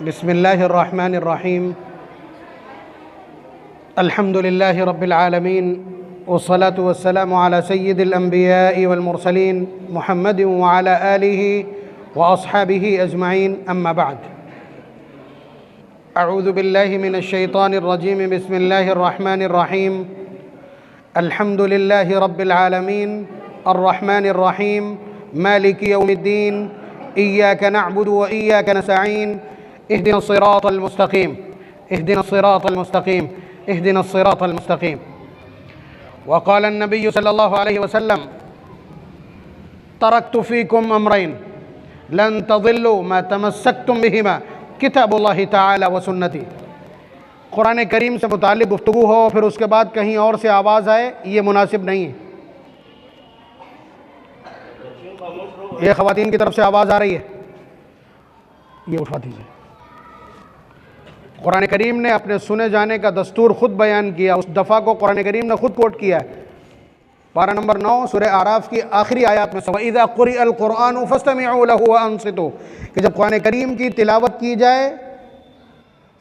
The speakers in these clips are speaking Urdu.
بسم الله الرحمن الرحيم. الحمد لله رب العالمين، والصلاة والسلام على سيد الأنبياء والمرسلين محمد وعلى آله وأصحابه أجمعين. أما بعد، أعوذ بالله من الشيطان الرجيم. بسم الله الرحمن الرحيم. الحمد لله رب العالمين الرحمن الرحيم مالك يوم الدين. إياك نعبد وإياك نستعين. اهدنا الصراط المستقيم، اهدنا الصراط المستقيم، اهدنا الصراط المستقيم. وقال النبي صلى الله عليه وسلم: تركت فيكم أمرين لن تضلوا ما تمسكتم بهما کتاب اللہ تعالی و سنتی. قرآن کریم سے متعلق گفتگو ہو پھر اس کے بعد کہیں اور سے آواز آئے، یہ مناسب نہیں ہے. یہ خواتین کی طرف سے آواز آ رہی ہے، یہ اٹھا دیجیے. قرآن کریم نے اپنے سنے جانے کا دستور خود بیان کیا. اس دفعہ کو قرآن کریم نے خود کوٹ کیا ہے. پارہ نمبر 9 سورہ اعراف کی آخری آیات میں وَإِذَا قُرِئَ الْقُرْآنُ فَاسْتَمِعُوا لَهُ وَأَنصِتُوا، کہ جب قرآن کریم کی تلاوت کی جائے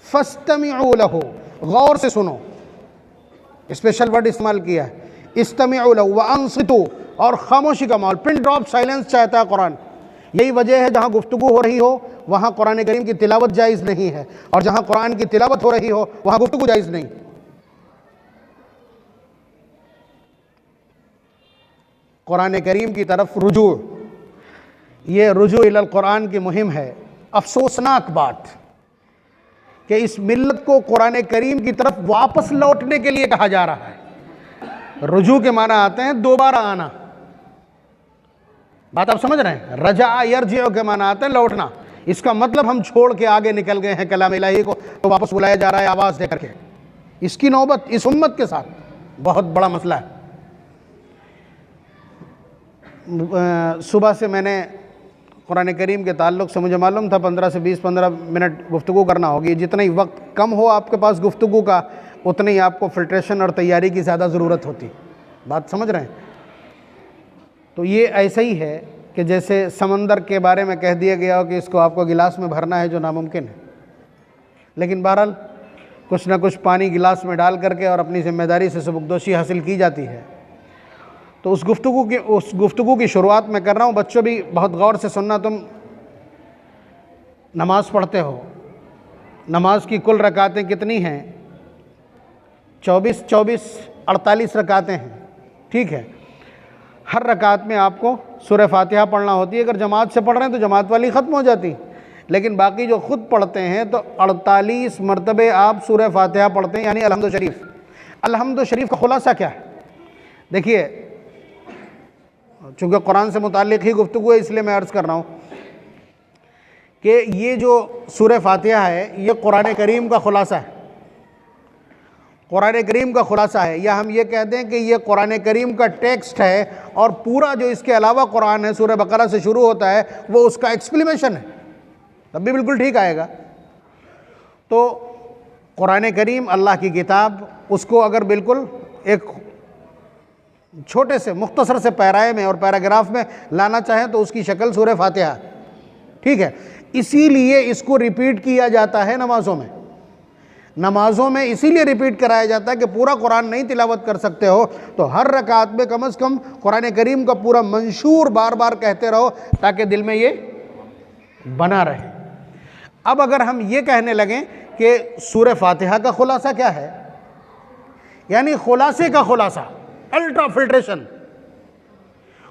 فَاسْتَمِعُوا لَهُ، غور سے سنو. اسپیشل ورڈ استعمال کیا ہے، استمعوا لَهُ وَأَنصِتُوا، اور خاموشی کا ماحول، پن ڈراپ سائلنس چاہتا ہے قرآن. یہی وجہ ہے جہاں گفتگو ہو رہی ہو وہاں قرآن کریم کی تلاوت جائز نہیں ہے، اور جہاں قرآن کی تلاوت ہو رہی ہو وہاں گفتگو جائز نہیں. قرآن کریم کی طرف رجوع، یہ رجوع الی القرآن کی مہم ہے. افسوسناک بات کہ اس ملت کو قرآن کریم کی طرف واپس لوٹنے کے لیے کہا جا رہا ہے. رجوع کے معنی آتے ہیں دوبارہ آنا. بات آپ سمجھ رہے ہیں؟ رجع یرجع کے معنی آتے ہیں لوٹنا. اس کا مطلب ہم چھوڑ کے آگے نکل گئے ہیں کلام الہی کو، تو واپس بلایا جا رہا ہے آواز دے کر کے. اس کی نوبت اس امت کے ساتھ بہت بڑا مسئلہ ہے. صبح سے میں نے قرآن کریم کے تعلق سے مجھے معلوم تھا 15 سے 15 منٹ گفتگو کرنا ہوگی. جتنا ہی وقت کم ہو آپ کے پاس گفتگو کا، اتنی ہی آپ کو فلٹریشن اور تیاری کی زیادہ ضرورت ہوتی. بات سمجھ رہے ہیں؟ تو یہ ایسا ہی ہے کہ جیسے سمندر کے بارے میں کہہ دیا گیا ہو کہ اس کو آپ کو گلاس میں بھرنا ہے، جو ناممکن ہے. لیکن بہرحال کچھ نہ کچھ پانی گلاس میں ڈال کر کے اور اپنی ذمہ داری سے سبکدوشی حاصل کی جاتی ہے. تو اس گفتگو کی شروعات میں کر رہا ہوں. بچوں بھی بہت غور سے سننا. تم نماز پڑھتے ہو، نماز کی کل رکعتیں کتنی ہیں؟ 24 48 رکعتیں ہیں. ٹھیک ہے، ہر رکعت میں آپ کو سورہ فاتحہ پڑھنا ہوتی ہے. اگر جماعت سے پڑھ رہے ہیں تو جماعت والی ختم ہو جاتی، لیکن باقی جو خود پڑھتے ہیں تو 48 مرتبے آپ سورہ فاتحہ پڑھتے ہیں، یعنی الحمد شریف. الحمد شریف کا خلاصہ کیا ہے؟ دیکھیے، چونکہ قرآن سے متعلق ہی گفتگو ہے اس لیے میں عرض کر رہا ہوں کہ یہ جو سورہ فاتحہ ہے یہ قرآن کریم کا خلاصہ ہے. قرآن کریم کا خلاصہ ہے، یا ہم یہ کہتے ہیں کہ یہ قرآن کریم کا ٹیکسٹ ہے، اور پورا جو اس کے علاوہ قرآن ہے سورہ بقرہ سے شروع ہوتا ہے وہ اس کا ایکسپلیمیشن ہے. تب بھی بالکل ٹھیک آئے گا. تو قرآن کریم اللہ کی کتاب، اس کو اگر بالکل ایک چھوٹے سے مختصر سے پیرائے میں اور پیراگراف میں لانا چاہیں تو اس کی شکل سورہ فاتحہ. ٹھیک ہے، اسی لیے اس کو ریپیٹ کیا جاتا ہے نمازوں میں. نمازوں میں اسی لیے ریپیٹ کرایا جاتا ہے کہ پورا قرآن نہیں تلاوت کر سکتے ہو تو ہر رکعت میں کم از کم قرآن کریم کا پورا منشور بار بار کہتے رہو تاکہ دل میں یہ بنا رہے. اب اگر ہم یہ کہنے لگیں کہ سورہ فاتحہ کا خلاصہ کیا ہے، یعنی خلاصے کا خلاصہ، الٹرا فلٹریشن،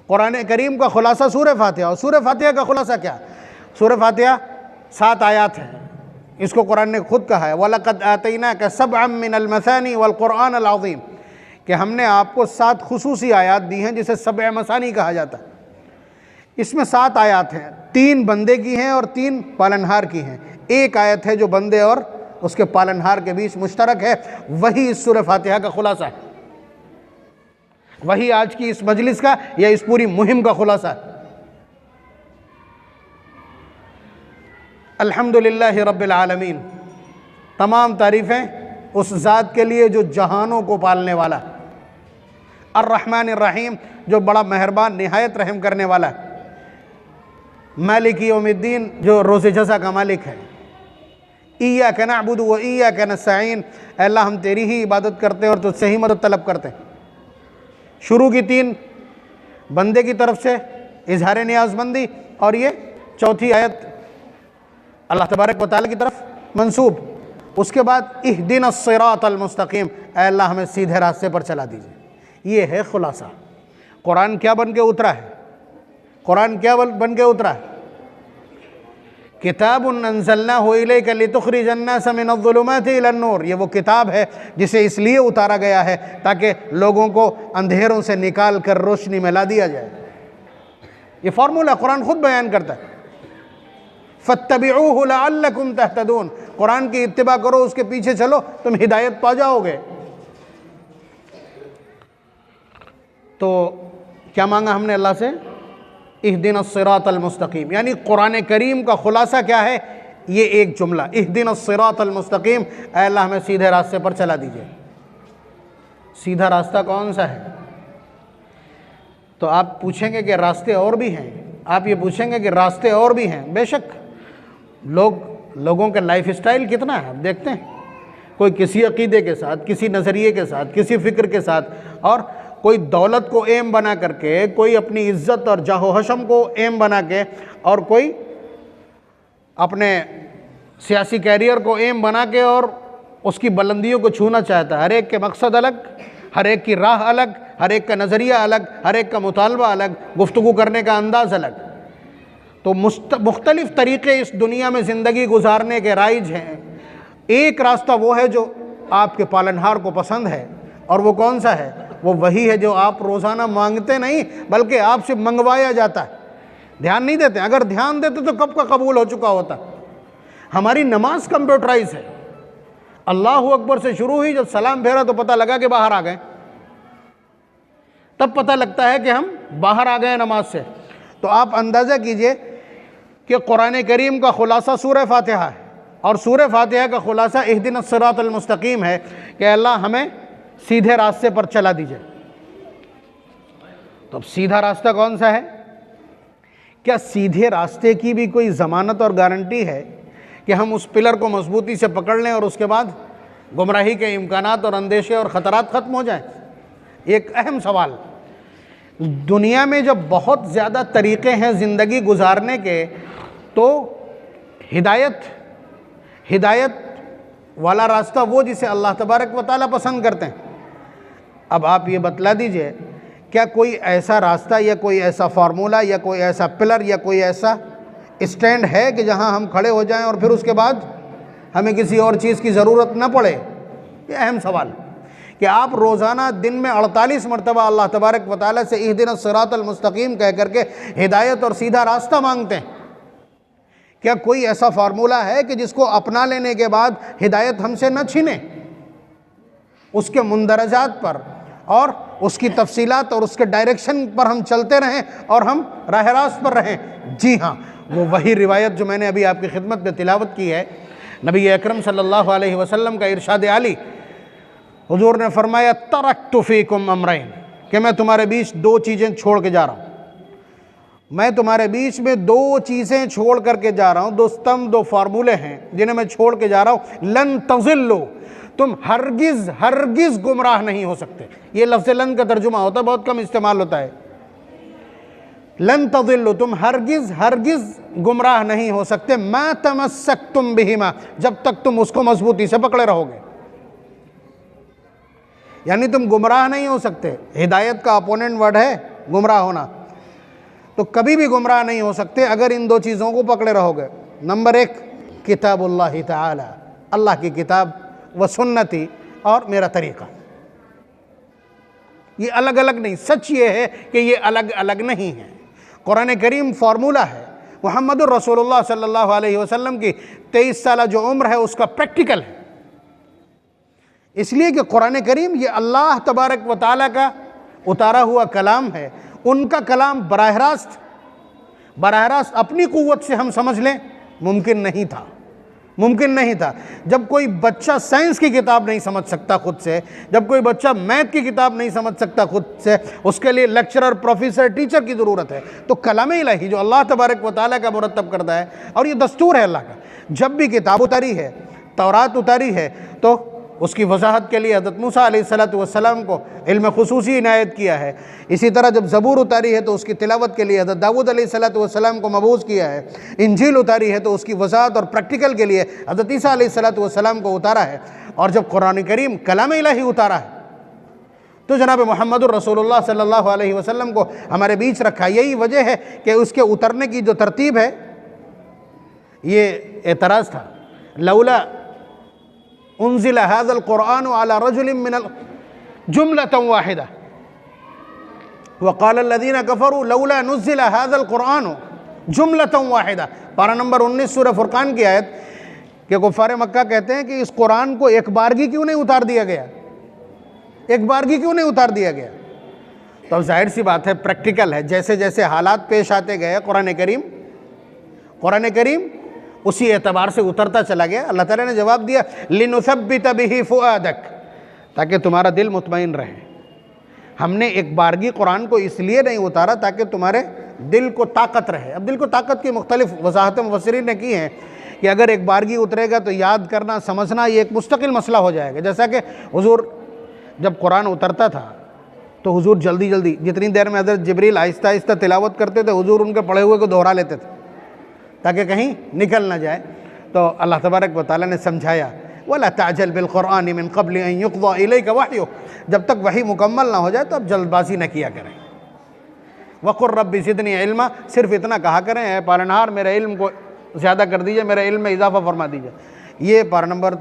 قرآن کریم کا خلاصہ سورہ فاتحہ، اور سورہ فاتحہ کا خلاصہ کیا؟ سورہ فاتحہ 7 آیات ہیں. اس کو قرآن نے خود کہا ہے وَلَقَدْ آتَيْنَاكَ سَبْعًا مِّنَ الْمَثَانِي وَالْقُرْآنَ الْعَظِيمِ، کہ ہم نے آپ کو 7 خصوصی آیات دی ہیں جسے سبع مثانی کہا جاتا ہے. اس میں 7 آیات ہیں، 3 بندے کی ہیں اور 3 پالنہار کی ہیں. ایک آیت ہے جو بندے اور اس کے پالنہار کے بیچ مشترک ہے، وہی اس سورہ فاتحہ کا خلاصہ ہے. وہی آج کی اس مجلس کا یا اس پوری مہم کا خلاصہ ہے. الحمدللہ رب العالمین، تمام تعریفیں اس ذات کے لیے جو جہانوں کو پالنے والا. الرحمن الرحیم، جو بڑا مہربان نہایت رحم کرنے والا. مالک یوم الدین، جو روز جزا کا مالک ہے. ایاک نعبد و ایاک نستعین، اے اللہ ہم تیری ہی عبادت کرتے ہیں اور تجھ سے ہی مدد طلب کرتے ہیں۔ شروع کی 3 بندے کی طرف سے اظہار نیاز مندی، اور یہ چوتھی آیت اللہ تبارک و تعالیٰ کی طرف منسوب۔ اس کے بعد اہدنا الصراط المستقیم، اے اللہ ہمیں سیدھے راستے پر چلا دیجیے۔ یہ ہے خلاصہ۔ قرآن کیا بن کے اترا ہے؟ قرآن کیا بن کے اترا ہے؟ کتاب انزلناہ الیک لتخرج الناس من الظلمات الی النور، یہ وہ کتاب ہے جسے اس لیے اتارا گیا ہے تاکہ لوگوں کو اندھیروں سے نکال کر روشنی میں لا دیا جائے۔ یہ فارمولہ قرآن خود بیان کرتا ہے، فاتبعوہ لعلکم تہتدون، قرآن کی اتباع کرو، اس کے پیچھے چلو، تم ہدایت پا جاؤ گے۔ تو کیا مانگا ہم نے اللہ سے؟ اہدنا الصراط المستقیم، یعنی قرآن کریم کا خلاصہ کیا ہے؟ یہ ایک جملہ، اہدنا الصراط المستقیم، اے اللہ ہمیں سیدھے راستے پر چلا دیجئے۔ سیدھا راستہ کون سا ہے؟ تو آپ پوچھیں گے کہ راستے اور بھی ہیں، آپ یہ پوچھیں گے کہ راستے اور بھی ہیں، بے شک لوگوں کا لائف اسٹائل کتنا ہے، آپ دیکھتے ہیں، کوئی کسی عقیدے کے ساتھ، کسی نظریے کے ساتھ، کسی فکر کے ساتھ، اور کوئی دولت کو ایم بنا کر کے، کوئی اپنی عزت اور جاہ و حشم کو ایم بنا کے، اور کوئی اپنے سیاسی کیریئر کو ایم بنا کے اور اس کی بلندیوں کو چھونا چاہتا ہے۔ ہر ایک کے مقصد الگ، ہر ایک کی راہ الگ، ہر ایک کا نظریہ الگ، ہر ایک کا مطالبہ الگ، گفتگو کرنے کا انداز الگ۔ تو مختلف طریقے اس دنیا میں زندگی گزارنے کے رائج ہیں۔ ایک راستہ وہ ہے جو آپ کے پالنہار کو پسند ہے، اور وہ کون سا ہے؟ وہ وہی ہے جو آپ روزانہ مانگتے نہیں بلکہ آپ سے منگوایا جاتا ہے۔ دھیان نہیں دیتے، اگر دھیان دیتے تو کب کا قبول ہو چکا ہوتا۔ ہماری نماز کمپیوٹرائز ہے، اللہ اکبر سے شروع ہوئی، جب سلام پھیرا تو پتہ لگا کہ باہر آ گئے، تب پتہ لگتا ہے کہ ہم باہر آ گئے نماز سے۔ تو آپ اندازہ کیجئے کہ قرآن کریم کا خلاصہ سورہ فاتحہ ہے، اور سورہ فاتحہ کا خلاصہ اہدنا الصراط المستقیم ہے کہ اللہ ہمیں سیدھے راستے پر چلا دیجئے۔ تو اب سیدھا راستہ کون سا ہے؟ کیا سیدھے راستے کی بھی کوئی ضمانت اور گارنٹی ہے کہ ہم اس پلر کو مضبوطی سے پکڑ لیں اور اس کے بعد گمراہی کے امکانات اور اندیشے اور خطرات ختم ہو جائیں؟ ایک اہم سوال۔ دنیا میں جب بہت زیادہ طریقے ہیں زندگی گزارنے کے، تو ہدایت والا راستہ وہ جسے اللہ تبارک و تعالیٰ پسند کرتے ہیں۔ اب آپ یہ بتلا دیجئے، کیا کوئی ایسا راستہ یا کوئی ایسا فارمولہ یا کوئی ایسا پلر یا کوئی ایسا اسٹینڈ ہے کہ جہاں ہم کھڑے ہو جائیں اور پھر اس کے بعد ہمیں کسی اور چیز کی ضرورت نہ پڑے؟ یہ اہم سوال کہ آپ روزانہ دن میں 48 مرتبہ اللہ تبارک و تعالیٰ سے اہدنا الصراط المستقیم کہہ کر کے ہدایت اور سیدھا راستہ مانگتے ہیں۔ کیا کوئی ایسا فارمولہ ہے کہ جس کو اپنا لینے کے بعد ہدایت ہم سے نہ چھینے؟ اس کے مندرجات پر اور اس کی تفصیلات اور اس کے ڈائریکشن پر ہم چلتے رہیں اور ہم راہ راست پر رہیں؟ جی ہاں، وہ وہی روایت جو میں نے ابھی آپ کی خدمت میں تلاوت کی ہے، نبی اکرم صلی اللہ علیہ وسلم کا ارشاد عالی، حضور نے فرمایا ترکت فیکم امرین، کہ میں تمہارے بیچ 2 چیزیں چھوڑ کے جا رہا ہوں، میں تمہارے بیچ میں 2 چیزیں چھوڑ کر کے جا رہا ہوں، 2 ستمبھ 2 فارمولے ہیں جنہیں میں چھوڑ کے جا رہا ہوں۔ لن تضلوا، تم ہرگز گمراہ نہیں ہو سکتے۔ یہ لفظ لن کا ترجمہ ہوتا ہے، بہت کم استعمال ہوتا ہے۔ لن تضلوا، تم ہرگز گمراہ نہیں ہو سکتے، ما تمسکتم بہما، جب تک تم اس کو مضبوطی سے پکڑے رہو گے۔ یعنی تم گمراہ نہیں ہو سکتے۔ ہدایت کا اپوننٹ ورڈ ہے گمراہ ہونا، تو کبھی بھی گمراہ نہیں ہو سکتے اگر ان 2 چیزوں کو پکڑے رہو گے۔ نمبر 1 کتاب اللہ تعالی، اللہ کی کتاب، و سنتی، اور میرا طریقہ۔ یہ الگ الگ نہیں، سچ یہ ہے کہ یہ الگ الگ نہیں ہے۔ قرآن کریم فارمولہ ہے، محمد الرسول اللہ صلی اللہ علیہ وسلم کی 23 سالہ جو عمر ہے اس کا پریکٹیکل ہے۔ اس لیے کہ قرآن کریم یہ اللہ تبارک و تعالیٰ کا اتارا ہوا کلام ہے۔ ان کا کلام براہ راست اپنی قوت سے ہم سمجھ لیں، ممکن نہیں تھا۔ جب کوئی بچہ سائنس کی کتاب نہیں سمجھ سکتا خود سے، جب کوئی بچہ میتھ کی کتاب نہیں سمجھ سکتا خود سے، اس کے لیے لیکچرر، پروفیسر، ٹیچر کی ضرورت ہے۔ تو کلام الہی جو اللہ تبارک و تعالیٰ کا مرتب کردہ ہے، اور یہ دستور ہے اللہ کا، جب بھی کتاب اتاری ہے تورات اتاری ہے تو اس کی وضاحت کے لیے حضرت موسیٰ علیہ السلام کو علم خصوصی عنایت کیا ہے۔ اسی طرح جب زبور اتاری ہے تو اس کی تلاوت کے لیے حضرت داؤد علیہ السلام کو مبعوث کیا ہے۔ انجیل اتاری ہے تو اس کی وضاحت اور پریکٹیکل کے لیے حضرت عیسیٰ علیہ السلام کو اتارا ہے۔ اور جب قرآن کریم کلام الہی اتارا ہے تو جناب محمد الرسول اللہ صلی اللہ علیہ وسلم کو ہمارے بیچ رکھا۔ یہی وجہ ہے کہ اس کے اترنے کی جو ترتیب ہے، یہ اعتراض تھا، لولا انزل هذا القرآن على رجل من جملة واحدة وقال الذين كفروا لولا نزل هذا القرآن جملة واحدة۔ پارہ نمبر 19 سورہ فرقان کی آیت کہ کفار مکہ کہتے ہیں کہ اس قرآن کو ایک بارگی کیوں نہیں اتار دیا گیا، ایک بارگی کیوں نہیں اتار دیا گیا؟ تو اب ظاہر سی بات ہے، پریکٹیکل ہے، جیسے جیسے حالات پیش آتے گئے قرآن کریم اسی اعتبار سے اترتا چلا گیا۔ اللہ تعالیٰ نے جواب دیا لِنُثَبِّتَ بِهِ فُؤَادَكَ، تاکہ تمہارا دل مطمئن رہے۔ ہم نے ایک بارگی قرآن کو اس لیے نہیں اتارا تاکہ تمہارے دل کو طاقت رہے۔ اب دل کو طاقت کی مختلف وضاحتیں مفسرین نے کی ہیں کہ اگر ایک بارگی اترے گا تو یاد کرنا، سمجھنا یہ ایک مستقل مسئلہ ہو جائے گا۔ جیسا کہ حضور جب قرآن اترتا تھا تو حضور جلدی جلدی، جتنی دیر میں حضرت جبریل آہستہ آہستہ تلاوت کرتے تھے، حضور ان کے پڑھے ہوئے کو دہرا لیتے تھے تاکہ کہیں نکل نہ جائے۔ تو اللہ تبارک و تعالیٰ نے سمجھایا وَلَا تَعْجَلْ بِالْقُرْآنِ مِنْ قَبْلِ أَن يُقْضَى إِلَيْكَ وَحْيُهُ، جب تک وحی مکمل نہ ہو جائے تو اب جلد بازی نہ کیا کریں۔ وَقُلْ رَبِّ زِدْنِي عِلْمًا، صرف اتنا کہا کریں اے پالنہار میرے علم کو زیادہ کر دیجئے، میرے علم میں اضافہ فرما دیجئے۔ یہ پارہ نمبر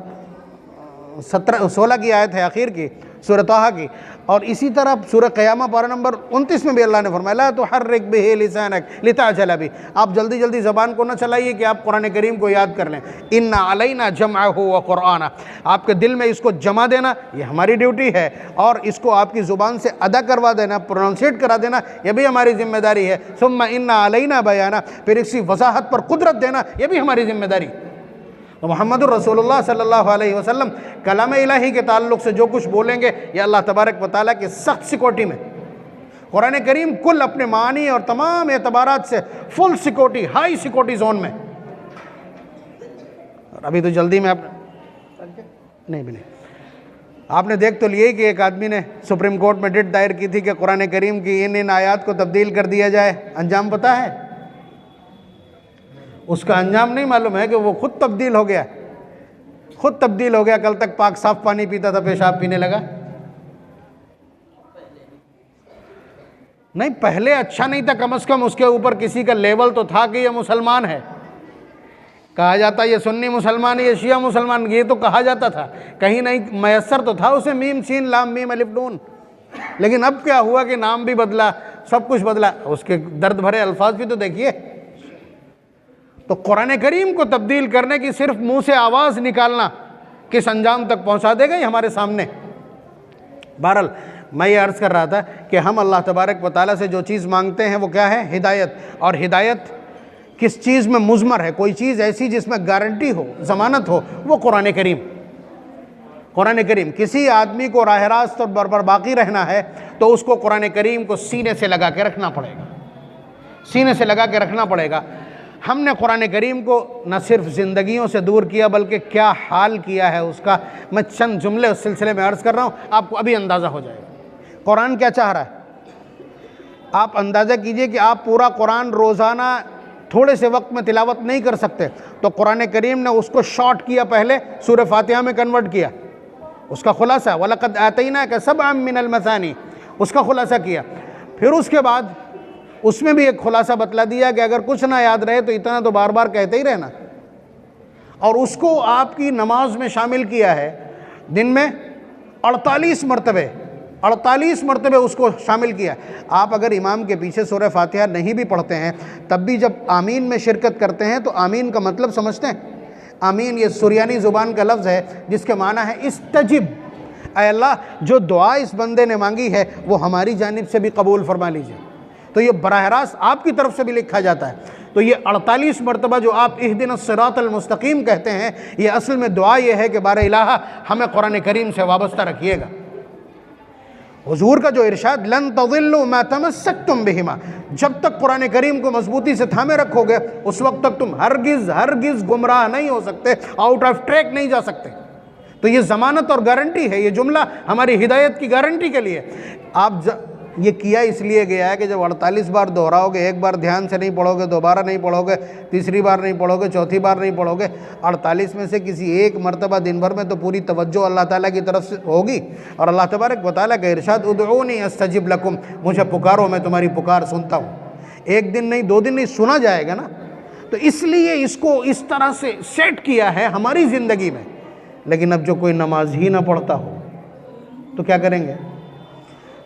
16 کی آیت ہے آخر کی سورہ طٰہٰ کی۔ اور اسی طرح سورہ قیامہ پارہ نمبر 29 میں بھی اللہ نے فرمایا لا تحرک بہ لسانک لتعجل بہ، آپ جلدی جلدی زبان کو نہ چلائیے کہ آپ قرآن کریم کو یاد کر لیں۔ ان علینا جمعہ وقرآنہ، آپ کے دل میں اس کو جمع دینا یہ ہماری ڈیوٹی ہے، اور اس کو آپ کی زبان سے ادا کروا دینا، پروننسیٹ کرا دینا یہ بھی ہماری ذمہ داری ہے۔ ثم ان علینا بیانہ، پھر اسی وضاحت پر قدرت دینا یہ بھی ہماری ذمہ داری۔ تو محمد الرسول اللہ صلی اللہ علیہ وسلم کلام الہی کے تعلق سے جو کچھ بولیں گے یہ اللہ تبارک و تعالیٰ کی سخت سیکورٹی میں، قرآن کریم کل اپنے معنی اور تمام اعتبارات سے فل سیکورٹی، ہائی سیکورٹی زون میں۔ اور ابھی تو جلدی میں آپ نے دیکھ تو لیے کہ ایک آدمی نے سپریم کورٹ میں ڈٹ دائر کی تھی کہ قرآن کریم کی ان آیات کو تبدیل کر دیا جائے۔ انجام پتہ ہے؟ اس کا انجام نہیں معلوم ہے کہ وہ خود تبدیل ہو گیا، خود تبدیل ہو گیا۔ کل تک پاک صاف پانی پیتا تھا، پیشاب پینے لگا۔ نہیں، پہلے اچھا نہیں تھا، کم از کم اس کے اوپر کسی کا لیول تو تھا کہ یہ مسلمان ہے۔ کہا جاتا یہ سنی مسلمان، یہ شیعہ مسلمان، یہ تو کہا جاتا تھا، کہیں نہیں میسر تو تھا اسے میم سین لام میم الف نون۔ لیکن اب کیا ہوا کہ نام بھی بدلا، سب کچھ بدلا، اس کے درد بھرے الفاظ بھی تو دیکھیے۔ تو قرآن کریم کو تبدیل کرنے کی صرف منہ سے آواز نکالنا کس انجام تک پہنچا دے گا یہ ہمارے سامنے۔ بہرحال میں یہ عرض کر رہا تھا کہ ہم اللہ تبارک و تعالیٰ سے جو چیز مانگتے ہیں وہ کیا ہے؟ ہدایت۔ اور ہدایت کس چیز میں مضمر ہے؟ کوئی چیز ایسی جس میں گارنٹی ہو، ضمانت ہو، وہ قرآن کریم۔ قرآن کریم کسی آدمی کو راہ راست اور پر باقی رہنا ہے تو اس کو قرآن کریم کو سینے سے لگا کے رکھنا پڑے گا، سینے سے لگا کے رکھنا پڑے گا۔ ہم نے قرآن کریم کو نہ صرف زندگیوں سے دور کیا بلکہ کیا حال کیا ہے اس کا میں چند جملے اس سلسلے میں عرض کر رہا ہوں، آپ کو ابھی اندازہ ہو جائے گا قرآن کیا چاہ رہا ہے۔ آپ اندازہ کیجئے کہ آپ پورا قرآن روزانہ تھوڑے سے وقت میں تلاوت نہیں کر سکتے، تو قرآن کریم نے اس کو شارٹ کیا، پہلے سورہ فاتحہ میں کنورٹ کیا، اس کا خلاصہ وَلَقَدْ آتَيْنَاكَ سَبْعًا مِّنَ الْمَثَانِي، اس کا خلاصہ کیا۔ پھر اس کے بعد اس میں بھی ایک خلاصہ بتلا دیا کہ اگر کچھ نہ یاد رہے تو اتنا تو بار بار کہتے ہی رہنا، اور اس کو آپ کی نماز میں شامل کیا ہے۔ دن میں 48 مرتبے اس کو شامل کیا۔ آپ اگر امام کے پیچھے سورہ فاتحہ نہیں بھی پڑھتے ہیں تب بھی جب آمین میں شرکت کرتے ہیں تو آمین کا مطلب سمجھتے ہیں؟ آمین یہ سریانی زبان کا لفظ ہے جس کے معنی ہے استجب، اے اللہ جو دعا اس بندے نے مانگی ہے وہ ہماری جانب سے بھی قبول فرما لیجیے۔ تو یہ براہ راست آپ کی طرف سے بھی لکھا جاتا ہے۔ تو یہ 48 مرتبہ جو آپ اہدنا الصراط المستقیم کہتے ہیں، یہ اصل میں دعا یہ ہے کہ بارے الہ ہمیں قرآن کریم سے وابستہ رکھیے گا۔ حضور کا جو ارشاد لن تضلوا ما تمسکتم بہما، جب تک قرآن کریم کو مضبوطی سے تھامے رکھو گے اس وقت تک تم ہرگز گمراہ نہیں ہو سکتے، آؤٹ آف ٹریک نہیں جا سکتے۔ تو یہ ضمانت اور گارنٹی ہے، یہ جملہ ہماری ہدایت کی گارنٹی کے لیے۔ یہ کیا اس لیے گیا ہے کہ جب 48 بار دہراؤ گے، ایک بار دھیان سے نہیں پڑھو گے، دوبارہ نہیں پڑھو گے، تیسری بار نہیں پڑھو گے، چوتھی بار نہیں پڑھو گے، 48 میں سے کسی ایک مرتبہ دن بھر میں تو پوری توجہ اللہ تعالیٰ کی طرف سے ہوگی۔ اور اللہ تبارک و تعالیٰ کا ارشاد ادعونی استجب لکم، مجھے پکارو میں تمہاری پکار سنتا ہوں۔ ایک دن نہیں، 2 دن نہیں، سنا جائے گا نا۔ تو اس لیے اس کو اس طرح سے سیٹ کیا ہے ہماری زندگی میں۔ لیکن اب جو کوئی نماز ہی نہ پڑھتا ہو تو کیا کریں گے؟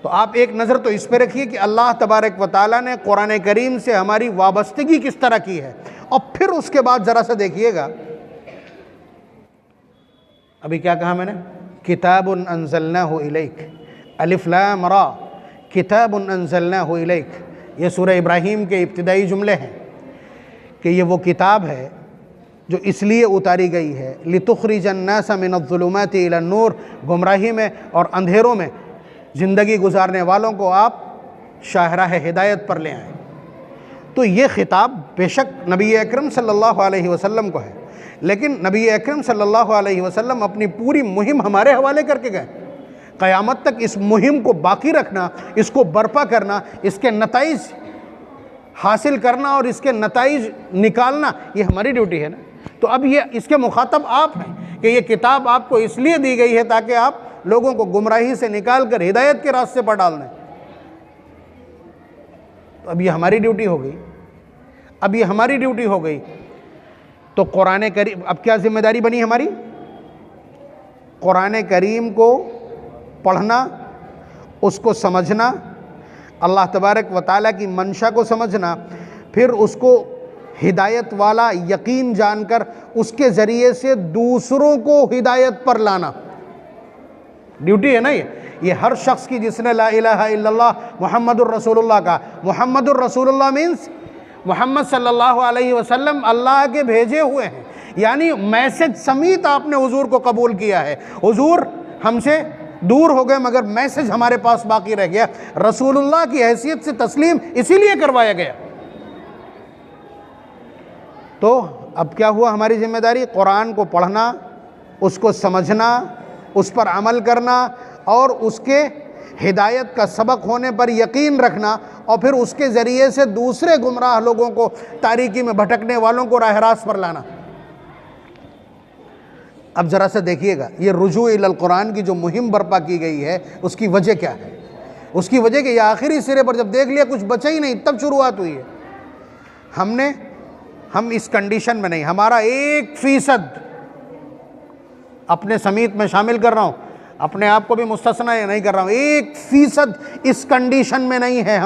تو آپ ایک نظر تو اس پہ رکھیے کہ اللہ تبارک و تعالیٰ نے قرآن کریم سے ہماری وابستگی کس طرح کی ہے، اور پھر اس کے بعد ذرا سا دیکھیے گا، ابھی کیا کہا میں نے؟ کتاب انزلناہ الیک، الف لام را، کتاب انزلناہ الیک۔ یہ سورہ ابراہیم کے ابتدائی جملے ہیں کہ یہ وہ کتاب ہے جو اس لیے اتاری گئی ہے لتخرج الناس من الظلمات الی النور، گمراہی میں اور اندھیروں میں زندگی گزارنے والوں کو آپ شاہراہ ہدایت پر لے آئیں۔ تو یہ خطاب بے شک نبی اکرم صلی اللہ علیہ وسلم کو ہے، لیکن نبی اکرم صلی اللہ علیہ وسلم اپنی پوری مہم ہمارے حوالے کر کے گئے۔ قیامت تک اس مہم کو باقی رکھنا، اس کو برپا کرنا، اس کے نتائج حاصل کرنا اور اس کے نتائج نکالنا، یہ ہماری ڈیوٹی ہے نا۔ تو اب یہ اس کے مخاطب آپ ہیں کہ یہ کتاب آپ کو اس لیے دی گئی ہے تاکہ آپ لوگوں کو گمراہی سے نکال کر ہدایت کے راستے پر ڈال دیں۔ تو اب یہ ہماری ڈیوٹی ہو گئی، اب یہ ہماری ڈیوٹی ہو گئی۔ تو قرآن کریم اب کیا ذمہ داری بنی ہماری؟ قرآن کریم کو پڑھنا، اس کو سمجھنا، اللہ تبارک و تعالیٰ کی منشا کو سمجھنا، پھر اس کو ہدایت والا یقین جان کر اس کے ذریعے سے دوسروں کو ہدایت پر لانا، ڈیوٹی ہے نا یہ ہر شخص کی جس نے لا الہ الا اللہ محمد الرسول اللہ کا۔ محمد الرسول اللہ مینس محمد صلی اللہ علیہ وسلم اللہ کے بھیجے ہوئے ہیں، یعنی میسج سمیت آپ نے حضور کو قبول کیا ہے۔ حضور ہم سے دور ہو گئے مگر میسج ہمارے پاس باقی رہ گیا، رسول اللہ کی حیثیت سے تسلیم اسی لیے کروایا گیا۔ تو اب کیا ہوا ہماری ذمہ داری؟ قرآن کو پڑھنا، اس کو سمجھنا، اس پر عمل کرنا، اور اس کے ہدایت کا سبق ہونے پر یقین رکھنا، اور پھر اس کے ذریعے سے دوسرے گمراہ لوگوں کو، تاریکی میں بھٹکنے والوں کو راہ راست پر لانا۔ اب ذرا سا دیکھیے گا یہ رجوع الی القرآن کی جو مہم برپا کی گئی ہے اس کی وجہ کیا ہے؟ اس کی وجہ کہ یہ آخری سرے پر جب دیکھ لیا کچھ بچا ہی نہیں تب شروعات ہوئی ہے۔ ہم اس کنڈیشن میں نہیں، ہمارا 1% اپنے سمیت میں شامل کر رہا ہوں، اپنے آپ کو بھی مستثنیٰ نہیں کر رہا ہوں، 1% اس کنڈیشن میں نہیں ہے۔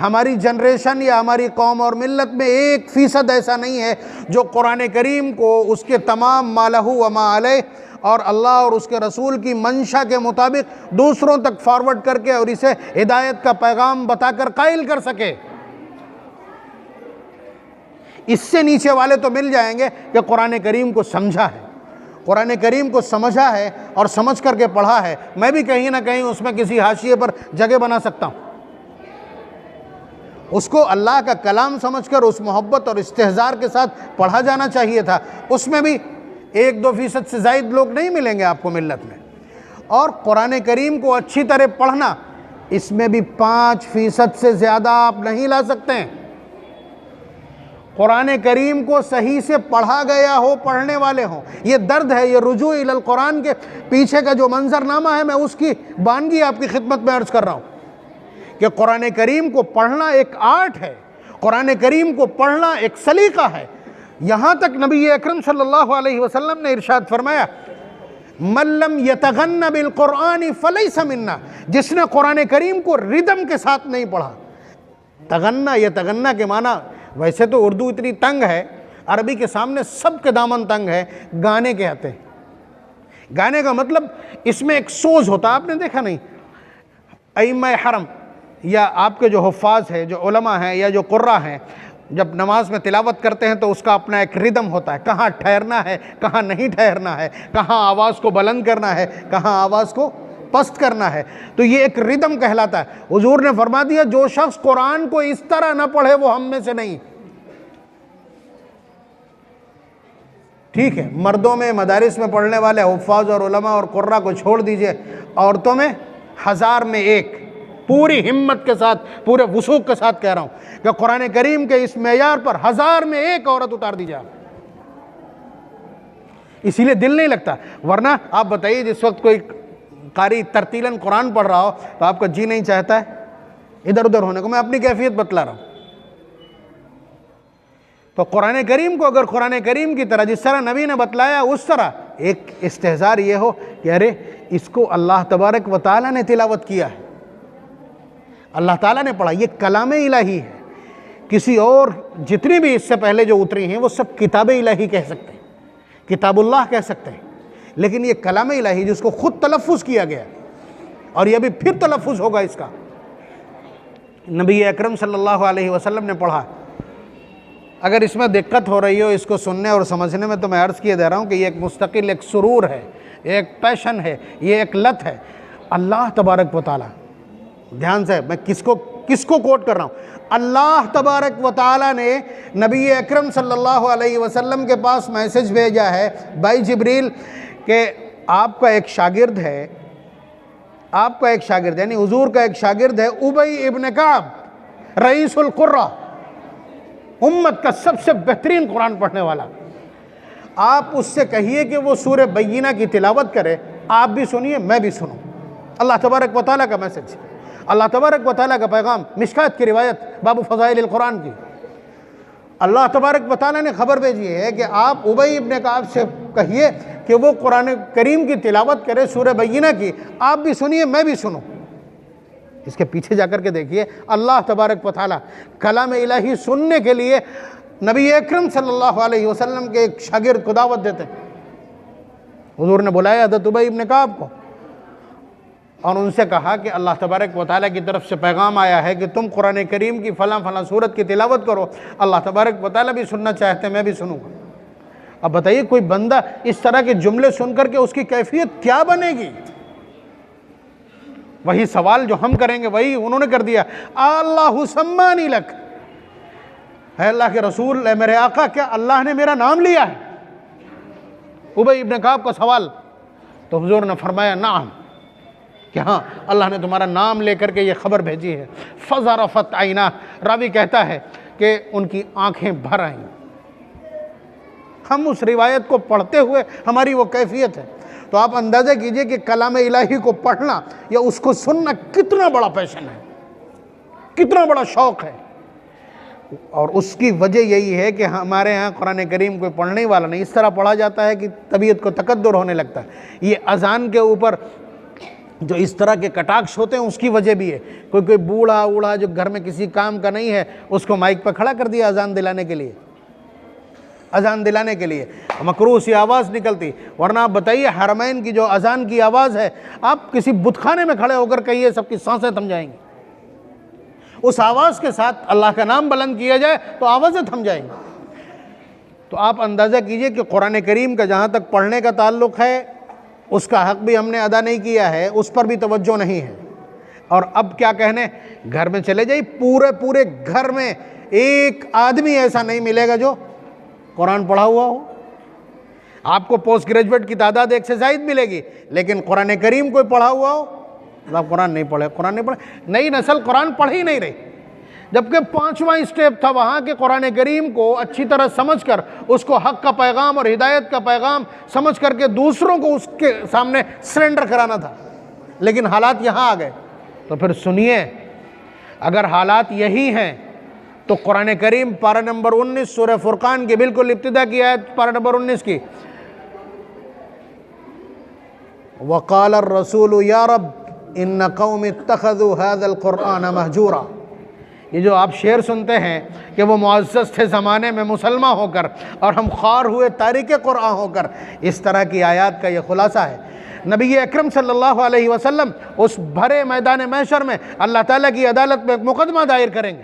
ہماری جنریشن یا ہماری قوم اور ملت میں 1% ایسا نہیں ہے جو قرآن کریم کو اس کے تمام ما لہ و ما علیہ اور اللہ اور اس کے رسول کی منشا کے مطابق دوسروں تک فارورڈ کر کے اور اسے ہدایت کا پیغام بتا کر قائل کر سکے۔ اس سے نیچے والے تو مل جائیں گے کہ قرآن کریم کو سمجھا ہے، قرآن کریم کو سمجھا ہے اور سمجھ کر کے پڑھا ہے۔ میں بھی کہیں نہ کہیں اس میں کسی حاشیے پر جگہ بنا سکتا ہوں۔ اس کو اللہ کا کلام سمجھ کر اس محبت اور استحضار کے ساتھ پڑھا جانا چاہیے تھا۔ اس میں بھی 1-2% سے زائد لوگ نہیں ملیں گے آپ کو ملت میں۔ اور قرآن کریم کو اچھی طرح پڑھنا، اس میں بھی 5% سے زیادہ آپ نہیں لا سکتے ہیں۔ قرآن کریم کو صحیح سے پڑھا گیا ہو، پڑھنے والے ہوں۔ یہ درد ہے، یہ رجوع الی القرآن کے پیچھے کا جو منظرنامہ ہے، میں اس کی بانگی آپ کی خدمت میں عرض کر رہا ہوں کہ قرآن کریم کو پڑھنا ایک آرٹ ہے، قرآن کریم کو پڑھنا ایک سلیقہ ہے۔ یہاں تک نبی اکرم صلی اللہ علیہ وسلم نے ارشاد فرمایا من لم یتغن بالقرآن فلیس منا، جس نے قرآن کریم کو ردم کے ساتھ نہیں پڑھا۔ تغنا، یہ تغنا کے معنی ویسے تو اردو اتنی تنگ ہے، عربی کے سامنے سب کے دامن تنگ ہے، گانے کے آتے ہیں۔ گانے کا مطلب اس میں ایک سوز ہوتا ہے، آپ نے دیکھا نہیں؟ ائمہ حرم یا آپ کے جو حفاظ ہیں، جو علماء ہیں یا جو قراء ہیں، جب نماز میں تلاوت کرتے ہیں تو اس کا اپنا ایک ردم ہوتا ہے، کہاں ٹھہرنا ہے، کہاں نہیں ٹھہرنا ہے، کہاں آواز کو بلند کرنا ہے، کہاں آواز کو پست کرنا ہے، تو یہ ایک ردم کہلاتا ہے۔ حضور نے فرما دیا جو شخص قرآن کو اس طرح نہ پڑھے وہ ہم میں سے نہیں۔ ٹھیک ہے، مردوں میں مدارس میں پڑھنے والے حفاظ اور علماء اور قراء کو چھوڑ دیجئے، عورتوں میں 1000 میں 1، پوری ہمت کے ساتھ پورے وثوق کے ساتھ کہہ رہا ہوں کہ قرآن کریم کے اس معیار پر 1000 میں 1 عورت اتار دی جائے، اسی لیے دل نہیں لگتا۔ ورنہ آپ بتائیے جس وقت کوئی قاری ترتیلاً قرآن پڑھ رہا ہو تو آپ کا جی نہیں چاہتا ہے ادھر ادھر ہونے کو؟ میں اپنی کیفیت بتلا رہا ہوں۔ تو قرآن کریم کو اگر قرآن کریم کی طرح جس طرح نبی نے بتلایا اس طرح ایک استحضار یہ ہو کہ ارے اس کو اللہ تبارک و تعالیٰ نے تلاوت کیا ہے، اللہ تعالیٰ نے پڑھا، یہ کلام الہی ہے۔ کسی اور جتنی بھی اس سے پہلے جو اتری ہیں وہ سب کتاب الہی کہہ سکتے ہیں، کتاب اللہ کہہ سکتے ہیں، لیکن یہ کلام الہی جس کو خود تلفظ کیا گیا اور یہ بھی پھر تلفظ ہوگا اس کا، نبی اکرم صلی اللہ علیہ وسلم نے پڑھا۔ اگر اس میں دقت ہو رہی ہو اس کو سننے اور سمجھنے میں تو میں عرض کیے دے رہا ہوں کہ یہ ایک مستقل ایک سرور ہے، ایک پیشن ہے، یہ ایک لت ہے۔ اللہ تبارک و تعالیٰ، دھیان سے میں کس کو کوٹ کر رہا ہوں، اللہ تبارک و تعالیٰ نے نبی اکرم صلی اللہ علیہ وسلم کے پاس میسج بھیجا ہے بائی جبریل کہ آپ کا ایک شاگرد ہے، آپ کا ایک شاگرد یعنی حضور کا ایک شاگرد ہے ابی ابن کعب، رئیس القراء، امت کا سب سے بہترین قرآن پڑھنے والا، آپ اس سے کہیے کہ وہ سورہ بینہ کی تلاوت کرے، آپ بھی سنیے میں بھی سنوں۔ اللہ تبارک و تعالیٰ کا میسج، اللہ تبارک و تعالیٰ کا پیغام، مشکات کی روایت باب فضائل القرآن کی، اللہ تبارک و تعالیٰ نے خبر بھیجی ہے کہ آپ ابی ابن کعب سے کہیے کہ وہ قرآن کریم کی تلاوت کرے سورہ بینہ کی، آپ بھی سنیے میں بھی سنوں۔ اس کے پیچھے جا کر کے دیکھیے اللہ تبارک و تعالیٰ کلام الہی سننے کے لیے نبی اکرم صلی اللہ علیہ وسلم کے ایک شاگرد کو دعوت دیتے ہیں۔ حضور نے بلایا حضرت ابی ابن کعب کو اور ان سے کہا کہ اللہ تبارک و تعالیٰ کی طرف سے پیغام آیا ہے کہ تم قرآن کریم کی فلاں فلاں سورت کی تلاوت کرو، اللہ تبارک و تعالیٰ بھی سننا چاہتے ہیں میں بھی سنوں گا۔ اب بتائیے کوئی بندہ اس طرح کے جملے سن کر کے اس کی کیفیت کیا بنے گی؟ وہی سوال جو ہم کریں گے وہی انہوں نے کر دیا، اللہ سمانی لک، اے اللہ کے رسول، اے میرے آقا کیا اللہ نے میرا نام لیا ہے؟ ابی ابن کعب کا سوال، تو حضور نے فرمایا نعم، کہ ہاں اللہ نے تمہارا نام لے کر کے یہ خبر بھیجی ہے۔ فَظَرَفَتْ عَيْنَاهُ، راوی کہتا ہے کہ ان کی آنکھیں بھر آئیں۔ ہم اس روایت کو پڑھتے ہوئے ہماری وہ کیفیت ہے، تو آپ اندازہ کیجئے کہ کلام الہی کو پڑھنا یا اس کو سننا کتنا بڑا پیشن ہے، کتنا بڑا شوق ہے۔ اور اس کی وجہ یہی ہے کہ ہمارے ہاں قرآن کریم کوئی پڑھنے والا نہیں، اس طرح پڑھا جاتا ہے کہ طبیعت کو تقدر ہونے لگتا ہے۔ یہ اذان کے اوپر جو اس طرح کے کٹاکش ہوتے ہیں اس کی وجہ بھی ہے۔ کوئی بوڑھا اوڑھا جو گھر میں کسی کام کا نہیں ہے اس کو مائک پہ کھڑا کر دیا اذان دلانے کے لیے، اذان دلانے کے لیے مکروہ سی آواز نکلتی۔ ورنہ آپ بتائیے حرمین کی جو اذان کی آواز ہے، آپ کسی بت خانے میں کھڑے ہو کر کہیے سب کی سانسیں تھم جائیں گی۔ اس آواز کے ساتھ اللہ کا نام بلند کیا جائے تو آوازیں تھم جائیں گی۔ تو آپ اندازہ کیجئے کہ قرآن کریم کا جہاں تک پڑھنے کا تعلق ہے اس کا حق بھی ہم نے ادا نہیں کیا ہے، اس پر بھی توجہ نہیں ہے۔ اور اب کیا کہنے، گھر میں چلے جائیے، پورے گھر میں ایک آدمی ایسا نہیں ملے گا جو قرآن پڑھا ہوا ہو۔ آپ کو پوسٹ گریجویٹ کی تعداد 1 سے زائد ملے گی، لیکن قرآن کریم کوئی پڑھا ہوا ہو آپ قرآن نہیں پڑھے، قرآن نہیں پڑھے۔ نئی نسل قرآن پڑھ ہی نہیں رہی، جبکہ 5واں اسٹیپ تھا وہاں کہ قرآن کریم کو اچھی طرح سمجھ کر اس کو حق کا پیغام اور ہدایت کا پیغام سمجھ کر کے دوسروں کو اس کے سامنے سرنڈر کرانا تھا، لیکن حالات یہاں آ گئے۔ تو پھر سنیے، اگر حالات یہی ہیں تو قرآن کریم پارہ نمبر 19 سورہ فرقان کی بالکل ابتدا کی آیت پارہ نمبر 19 کی، وَقَالَ الرَّسُولُ يَا رَبِّ إِنَّ قَوْمِ اتَّخَذُوا هَذَا الْقُرْآنَ مَهْجُورًا۔ یہ جو آپ شعر سنتے ہیں کہ وہ معزز تھے زمانے میں مسلمان ہو کر اور ہم خوار ہوئے تارک قرآن ہو کر، اس طرح کی آیات کا یہ خلاصہ ہے۔ نبی اکرم صلی اللہ علیہ وسلم اس بھرے میدان محشر میں اللہ تعالیٰ کی عدالت میں ایک مقدمہ دائر کریں گے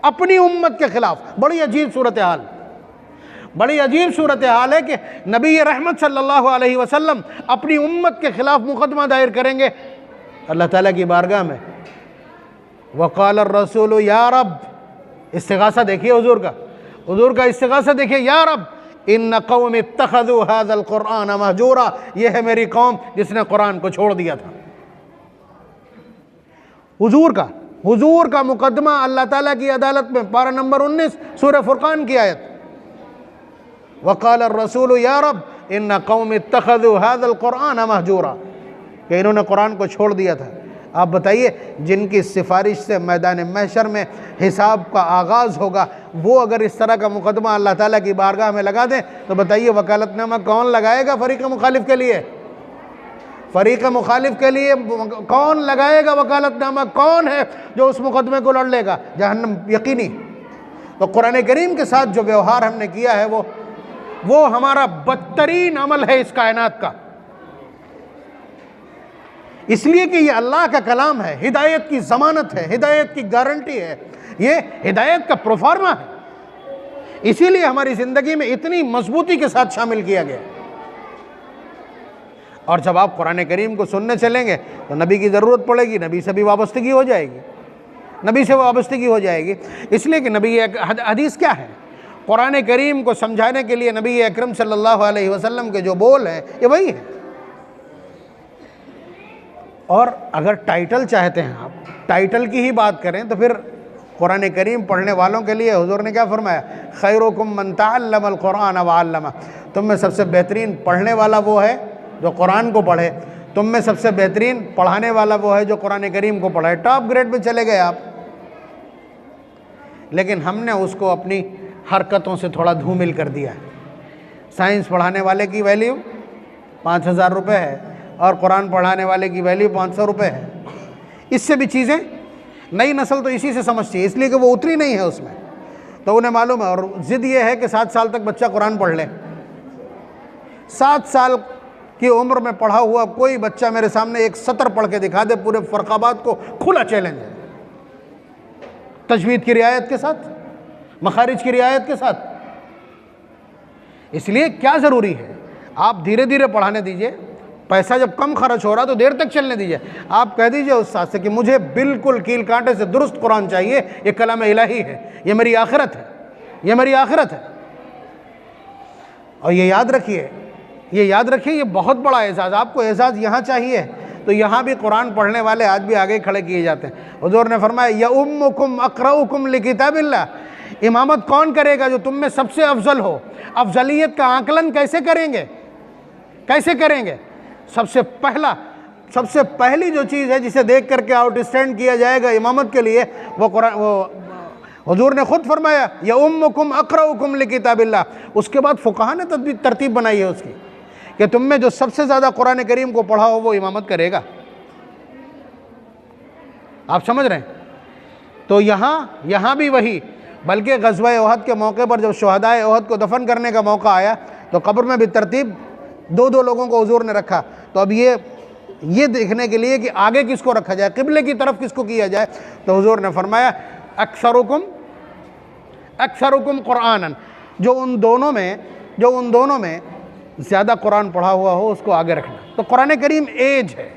اپنی امت کے خلاف۔ بڑی عجیب صورتحال، بڑی عجیب صورتحال ہے کہ نبی رحمت صلی اللہ علیہ وسلم اپنی امت کے خلاف مقدمہ دائر کریں گے۔ اللہ تعالیٰ کی بارگاہ میں وقال الرسول یا رب، استغاثہ دیکھیے حضور کا استغاثہ دیکھیے، یا رب ان قوم اتخذوا هذا القرآن مہجورا، یہ ہے میری قوم جس نے قرآن کو چھوڑ دیا تھا۔ حضور کا مقدمہ اللہ تعالیٰ کی عدالت میں، پارہ نمبر 19 سورہ فرقان کی آیت، وقال الرسول یا رب ان قوم اتخذوا هذا القرآن مہجورا، کہ انہوں نے قرآن کو چھوڑ دیا تھا۔ آپ بتائیے جن کی سفارش سے میدان محشر میں حساب کا آغاز ہوگا، وہ اگر اس طرح کا مقدمہ اللہ تعالیٰ کی بارگاہ میں لگا دیں تو بتائیے وکالت نامہ کون لگائے گا فریق مخالف کے لیے؟ فریق مخالف کے لیے کون لگائے گا وکالت نامہ؟ کون ہے جو اس مقدمے کو لڑ لے گا؟ جہنم یقینی۔ تو قرآن کریم کے ساتھ جو ویوہار ہم نے کیا ہے وہ ہمارا بدترین عمل ہے اس کائنات کا، اس لیے کہ یہ اللہ کا کلام ہے، ہدایت کی ضمانت ہے، ہدایت کی گارنٹی ہے، یہ ہدایت کا پروفارما ہے، اسی لیے ہماری زندگی میں اتنی مضبوطی کے ساتھ شامل کیا گیا۔ اور جب آپ قرآن کریم کو سننے چلیں گے تو نبی کی ضرورت پڑے گی، نبی سے بھی وابستگی ہو جائے گی، اس لیے کہ نبی حدیث کیا ہے؟ قرآن کریم کو سمجھانے کے لیے نبی اکرم صلی اللہ علیہ وسلم کے جو بول ہیں یہ وہی ہے۔ اور اگر ٹائٹل چاہتے ہیں آپ، ٹائٹل کی ہی بات کریں تو پھر قرآن کریم پڑھنے والوں کے لیے حضور نے کیا فرمایا؟ خیرکم من تعلم القرآن وعلمہ، تم میں سب سے بہترین پڑھنے والا وہ ہے جو قرآن کو پڑھے، تم میں سب سے بہترین پڑھانے والا وہ ہے جو قرآن کریم کو پڑھے۔ ٹاپ گریڈ پہ چلے گئے آپ، لیکن ہم نے اس کو اپنی حرکتوں سے تھوڑا دھومل کر دیا ہے۔ سائنس پڑھانے والے کی ویلیو 5,000 روپے ہے اور قرآن پڑھانے والے کی ویلیو 500 روپے ہے۔ اس سے بھی چیزیں نئی نسل تو اسی سے سمجھتی ہے، اس لیے کہ وہ اتری نہیں ہے اس میں، تو انہیں معلوم ہے۔ اور ضد یہ ہے کہ 7 سال تک بچہ قرآن پڑھ لے۔ 7 سال کی عمر میں پڑھا ہوا کوئی بچہ میرے سامنے ایک سطر پڑھ کے دکھا دے، پورے فرقابات کو کھلا چیلنج ہے، تجوید کی رعایت کے ساتھ، مخارج کی رعایت کے ساتھ۔ اس لیے کیا ضروری ہے؟ آپ دھیرے دھیرے پڑھانے دیجئے، پیسہ جب کم خرچ ہو رہا تو دیر تک چلنے دیجئے۔ آپ کہہ دیجئے استاد سے کہ مجھے بالکل کیل کانٹے سے درست قرآن چاہیے، یہ کلام الہی ہے، یہ میری آخرت ہے۔ اور یہ یاد رکھیے یہ بہت بڑا اعزاز، آپ کو اعزاز یہاں چاہیے تو یہاں بھی قرآن پڑھنے والے آج بھی آگے کھڑے کیے جاتے ہیں۔ حضور نے فرمایا یؤمکم اقرؤکم لکتاب اللہ، امامت کون کرے گا؟ جو تم میں سب سے افضل ہو۔ افضلیت کا آنکلن کیسے کریں گے؟ سب سے پہلی جو چیز ہے جسے دیکھ کر کے آؤٹ اسٹینڈ کیا جائے گا امامت کے لیے وہ حضور نے خود فرمایا یؤمکم اقرؤکم لکتاب اللہ۔ اس کے بعد فقہاء نے ترتیب بنائی ہے اس کی کہ تم میں جو سب سے زیادہ قرآن کریم کو پڑھا ہو وہ امامت کرے گا۔ آپ سمجھ رہے ہیں؟ تو یہاں بھی وہی، بلکہ غزوہ احد کے موقع پر جب شہدائے احد کو دفن کرنے کا موقع آیا تو قبر میں بھی ترتیب 2 لوگوں کو حضور نے رکھا۔ تو اب یہ دیکھنے کے لیے کہ آگے کس کو رکھا جائے، قبلے کی طرف کس کو کیا جائے، تو حضور نے فرمایا اکثرکم قرآناً، جو ان دونوں میں زیادہ قرآن پڑھا ہوا ہو اس کو آگے رکھنا۔ تو قرآن کریم ایج ہے،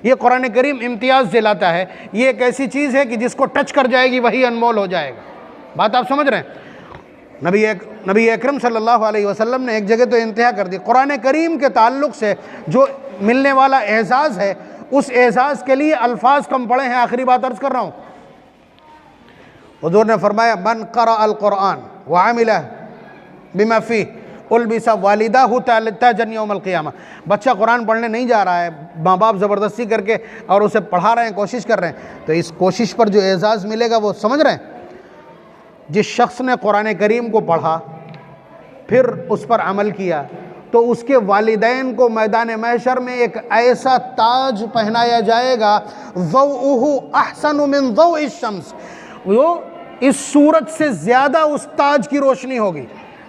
یہ قرآن کریم امتیاز دلاتا ہے، یہ ایک ایسی چیز ہے کہ جس کو ٹچ کر جائے گی وہی انمول ہو جائے گا۔ بات آپ سمجھ رہے ہیں؟ نبی اکرم صلی اللہ علیہ وسلم نے ایک جگہ تو انتہا کر دی، قرآن کریم کے تعلق سے جو ملنے والا اعزاز ہے اس اعزاز کے لیے الفاظ کم پڑے ہیں۔ آخری بات عرض کر رہا ہوں، حضور نے فرمایا من قرأ القرآن وعمل بما فیہ البس والدہ تاجا یوم القیامہ۔ بچہ قرآن پڑھنے نہیں جا رہا ہے، ماں باپ زبردستی کر کے اور اسے پڑھا رہے ہیں، کوشش کر رہے ہیں، تو اس کوشش پر جو اعزاز ملے گا وہ سمجھ رہے ہیں؟ جس شخص نے قرآن کریم کو پڑھا پھر اس پر عمل کیا تو اس کے والدین کو میدان محشر میں ایک ایسا تاج پہنایا جائے گا ضوءہ احسن من ضوء الشمس، وہ اس سورج سے زیادہ اس تاج کی روشنی ہوگی۔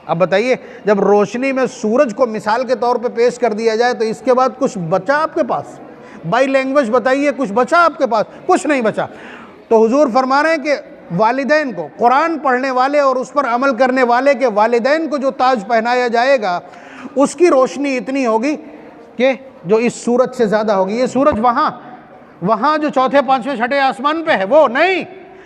اب بتائیے جب روشنی میں سورج کو مثال کے طور پہ پیش کر دیا جائے تو اس کے بعد کچھ بچا آپ کے پاس؟ بائی لینگویج بتائیے کچھ بچا آپ کے پاس؟ کچھ نہیں بچا۔ تو حضور فرما رہے ہیں کہ والدین کو، قرآن پڑھنے والے اور اس پر عمل کرنے والے کے والدین کو جو تاج پہنایا جائے گا اس کی روشنی اتنی ہوگی کہ جو اس سورج سے زیادہ ہوگی۔ یہ سورج وہاں وہاں جو چوتھے پانچویں چھٹے آسمان پہ ہے وہ نہیں،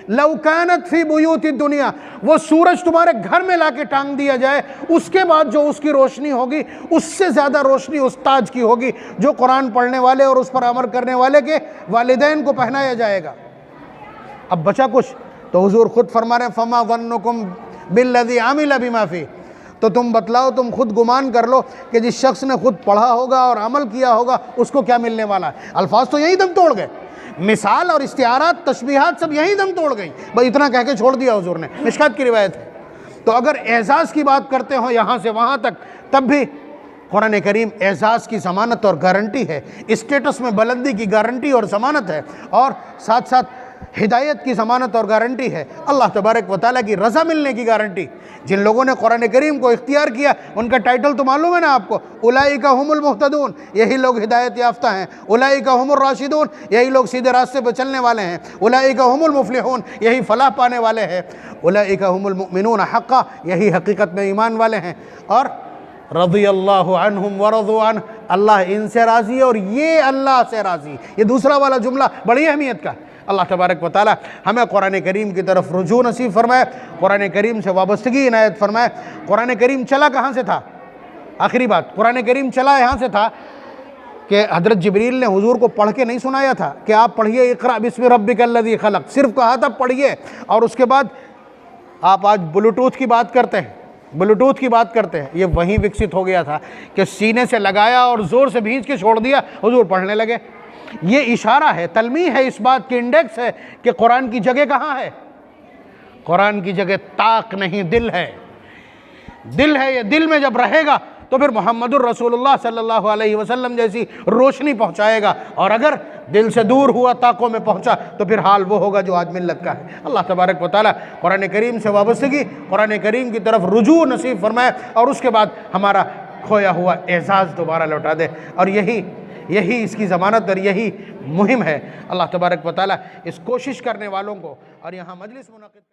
لو کانت فی بیوت الدنیا، وہ سورج تمہارے گھر میں لا کے ٹانگ دیا جائے، اس کے بعد جو اس کی روشنی ہوگی اس سے زیادہ روشنی اس تاج کی ہوگی جو قرآن پڑھنے والے اور اس پر عمل کرنے والے کے والدین کو پہنایا جائے گا۔ اب بچا کچھ تو حضور خود فرما رہے ہیں فما ظنکم بالذی عمل بما فیہ، تو تم بتلاؤ، تم خود گمان کر لو کہ جس شخص نے خود پڑھا ہوگا اور عمل کیا ہوگا اس کو کیا ملنے والا ہے۔ الفاظ تو یہیں دم توڑ گئے، مثال اور استعارات تشبیہات سب یہیں دم توڑ گئی، بس اتنا کہہ کے چھوڑ دیا حضور نے، مشکات کی روایت ہے۔ تو اگر اعزاز کی بات کرتے ہو یہاں سے وہاں تک، تب بھی قرآن کریم اعزاز کی ضمانت اور گارنٹی ہے، اسٹیٹس میں بلندی کی گارنٹی اور ضمانت ہے، اور ساتھ ساتھ ہدایت کی ضمانت اور گارنٹی ہے، اللہ تبارک و تعالیٰ کی رضا ملنے کی گارنٹی۔ جن لوگوں نے قرآن کریم کو اختیار کیا ان کا ٹائٹل تو معلوم ہے نا آپ کو، اولئک ھم المہتدون، یہی لوگ ہدایت یافتہ ہیں، اولئک ھم الراشدون، یہی لوگ سیدھے راستے پہ چلنے والے ہیں، اولئک ھم المفلحون، یہی فلاح پانے والے ہیں، اولئک ھم المؤمنون حقا، یہی حقیقت میں ایمان والے ہیں، اور رضی اللہ عنہم ورضوا عنہ، اللہ ان سے راضی ہے اور یہ اللہ سے راضی۔ یہ دوسرا والا جملہ بڑی اہمیت کا ہے۔ اللہ تبارک و تعالی ہمیں قرآن کریم کی طرف رجوع نصیب فرمائے، قرآن کریم سے وابستگی عنایت فرمائے۔ قرآن کریم چلا کہاں سے تھا؟ آخری بات، قرآن کریم چلا یہاں سے تھا کہ حضرت جبریل نے حضور کو پڑھ کے نہیں سنایا تھا کہ آپ پڑھیے اقرأ بسم ربک الذی خلق، صرف کہا تھا پڑھیے، اور اس کے بعد آپ آج بلوٹوتھ کی بات کرتے ہیں، بلوٹوتھ کی بات کرتے ہیں، یہ وہیں وکست ہو گیا تھا کہ سینے سے لگایا اور زور سے بھینچ کے چھوڑ دیا، حضور پڑھنے لگے۔ یہ اشارہ ہے، تلمیح ہے، اس بات کی انڈیکس ہے کہ قرآن کی جگہ کہاں ہے؟ قرآن کی جگہ طاق نہیں، دل ہے، دل ہے۔ یہ دل میں جب رہے گا تو پھر محمد الرسول اللہ صلی اللہ علیہ وسلم جیسی روشنی پہنچائے گا، اور اگر دل سے دور ہوا طاقوں میں پہنچا تو پھر حال وہ ہوگا جو آج ملت کا ہے۔ اللہ تبارک و تعالیٰ قرآن کریم سے وابستگی، قرآن کریم کی طرف رجوع نصیب فرمائے، اور اس کے بعد ہمارا کھویا ہوا اعزاز دوبارہ لوٹا دے، اور یہی اس کی ضمانت اور یہی مہم ہے۔ اللہ تبارک و تعالیٰ اس کوشش کرنے والوں کو، اور یہاں مجلس منعقد